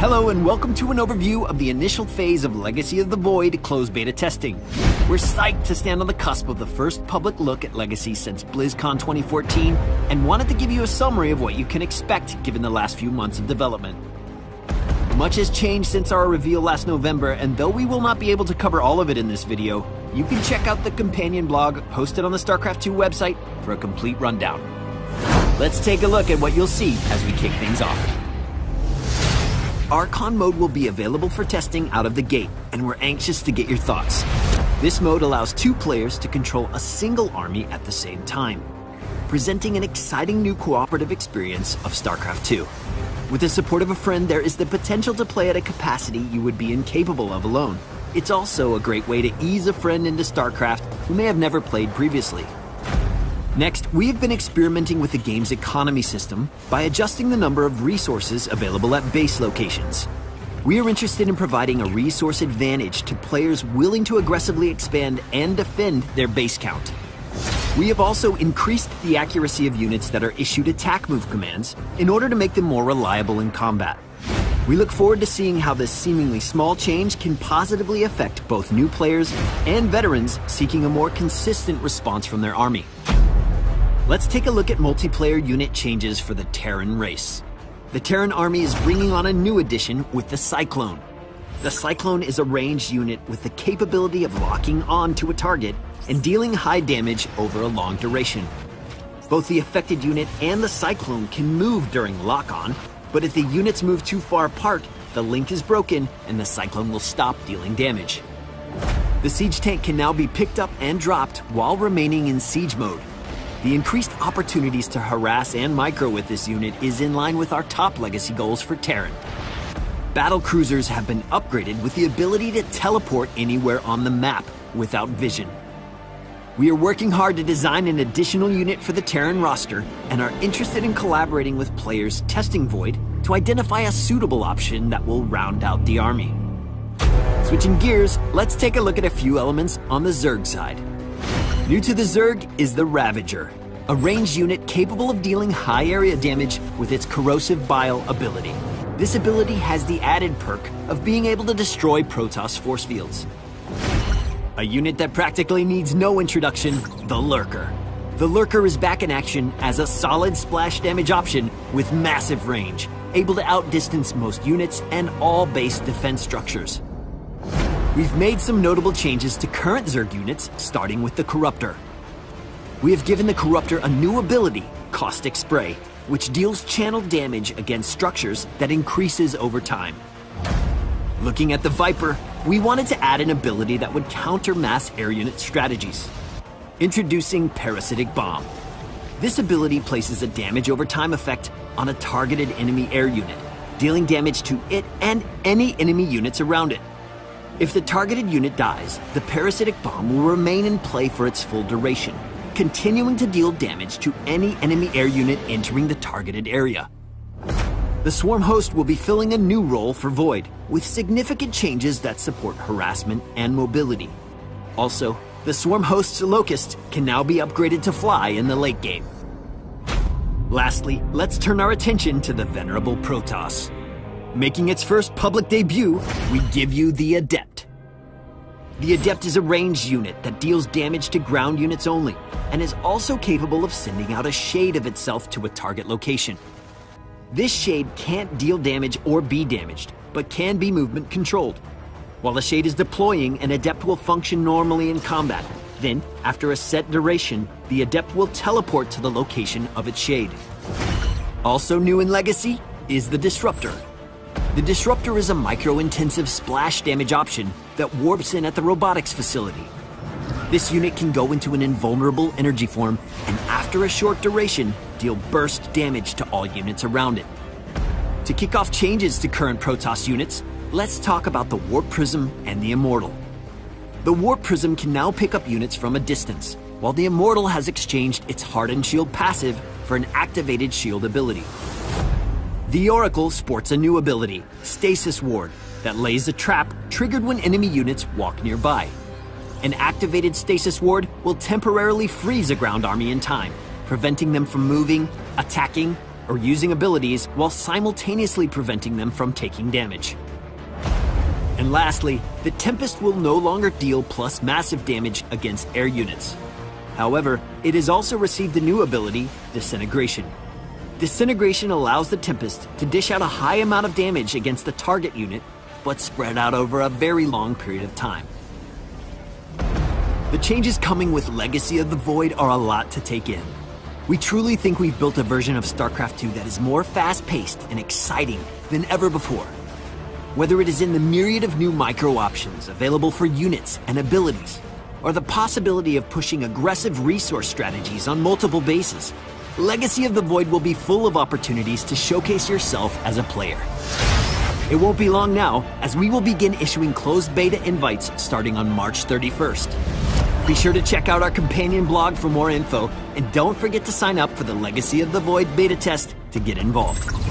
Hello and welcome to an overview of the initial phase of Legacy of the Void closed beta testing. We're psyched to stand on the cusp of the first public look at Legacy since BlizzCon 2014 and wanted to give you a summary of what you can expect given the last few months of development. Much has changed since our reveal last November, and though we will not be able to cover all of it in this video, you can check out the companion blog posted on the StarCraft II website for a complete rundown. Let's take a look at what you'll see as we kick things off. Archon mode will be available for testing out of the gate, and we're anxious to get your thoughts. This mode allows two players to control a single army at the same time, presenting an exciting new cooperative experience of StarCraft II. With the support of a friend, there is the potential to play at a capacity you would be incapable of alone. It's also a great way to ease a friend into StarCraft who may have never played previously. Next, we have been experimenting with the game's economy system by adjusting the number of resources available at base locations. We are interested in providing a resource advantage to players willing to aggressively expand and defend their base count. We have also increased the accuracy of units that are issued attack move commands in order to make them more reliable in combat. We look forward to seeing how this seemingly small change can positively affect both new players and veterans seeking a more consistent response from their army. Let's take a look at multiplayer unit changes for the Terran race. The Terran army is bringing on a new addition with the Cyclone. The Cyclone is a ranged unit with the capability of locking on to a target and dealing high damage over a long duration. Both the affected unit and the Cyclone can move during lock-on, but if the units move too far apart, the link is broken and the Cyclone will stop dealing damage. The siege tank can now be picked up and dropped while remaining in siege mode. The increased opportunities to harass and micro with this unit is in line with our top legacy goals for Terran. Battle cruisers have been upgraded with the ability to teleport anywhere on the map without vision. We are working hard to design an additional unit for the Terran roster and are interested in collaborating with players testing Void to identify a suitable option that will round out the army. Switching gears, let's take a look at a few elements on the Zerg side. New to the Zerg is the Ravager, a ranged unit capable of dealing high area damage with its corrosive bile ability. This ability has the added perk of being able to destroy Protoss force fields. A unit that practically needs no introduction, the Lurker. The Lurker is back in action as a solid splash damage option with massive range, able to outdistance most units and all base defense structures. We've made some notable changes to current Zerg units, starting with the Corruptor. We have given the Corruptor a new ability, Caustic Spray, which deals channel damage against structures that increases over time. Looking at the Viper, we wanted to add an ability that would counter mass air unit strategies. Introducing Parasitic Bomb. This ability places a damage over time effect on a targeted enemy air unit, dealing damage to it and any enemy units around it. If the targeted unit dies, the Parasitic Bomb will remain in play for its full duration, continuing to deal damage to any enemy air unit entering the targeted area. The Swarm Host will be filling a new role for Void, with significant changes that support harassment and mobility. Also, the Swarm Host's Locust can now be upgraded to fly in the late game. Lastly, let's turn our attention to the venerable Protoss. Making its first public debut, we give you the Adept. The Adept is a ranged unit that deals damage to ground units only, and is also capable of sending out a shade of itself to a target location. This shade can't deal damage or be damaged, but can be movement controlled. While the shade is deploying, an Adept will function normally in combat. Then, after a set duration, the Adept will teleport to the location of its shade. Also new in Legacy is the Disruptor. The Disruptor is a micro-intensive splash damage option that warps in at the robotics facility. This unit can go into an invulnerable energy form and after a short duration, deal burst damage to all units around it. To kick off changes to current Protoss units, let's talk about the Warp Prism and the Immortal. The Warp Prism can now pick up units from a distance, while the Immortal has exchanged its Hardened Shield passive for an activated shield ability. The Oracle sports a new ability, Stasis Ward, that lays a trap triggered when enemy units walk nearby. An activated Stasis Ward will temporarily freeze a ground army in time, preventing them from moving, attacking, or using abilities while simultaneously preventing them from taking damage. And lastly, the Tempest will no longer deal plus massive damage against air units. However, it has also received a new ability, Disintegration. Disintegration allows the Tempest to dish out a high amount of damage against the target unit, but spread out over a very long period of time. The changes coming with Legacy of the Void are a lot to take in. We truly think we've built a version of StarCraft II that is more fast-paced and exciting than ever before. Whether it is in the myriad of new micro options available for units and abilities, or the possibility of pushing aggressive resource strategies on multiple bases, Legacy of the Void will be full of opportunities to showcase yourself as a player. It won't be long now, as we will begin issuing closed beta invites starting on March 31st. Be sure to check out our companion blog for more info, and don't forget to sign up for the Legacy of the Void beta test to get involved.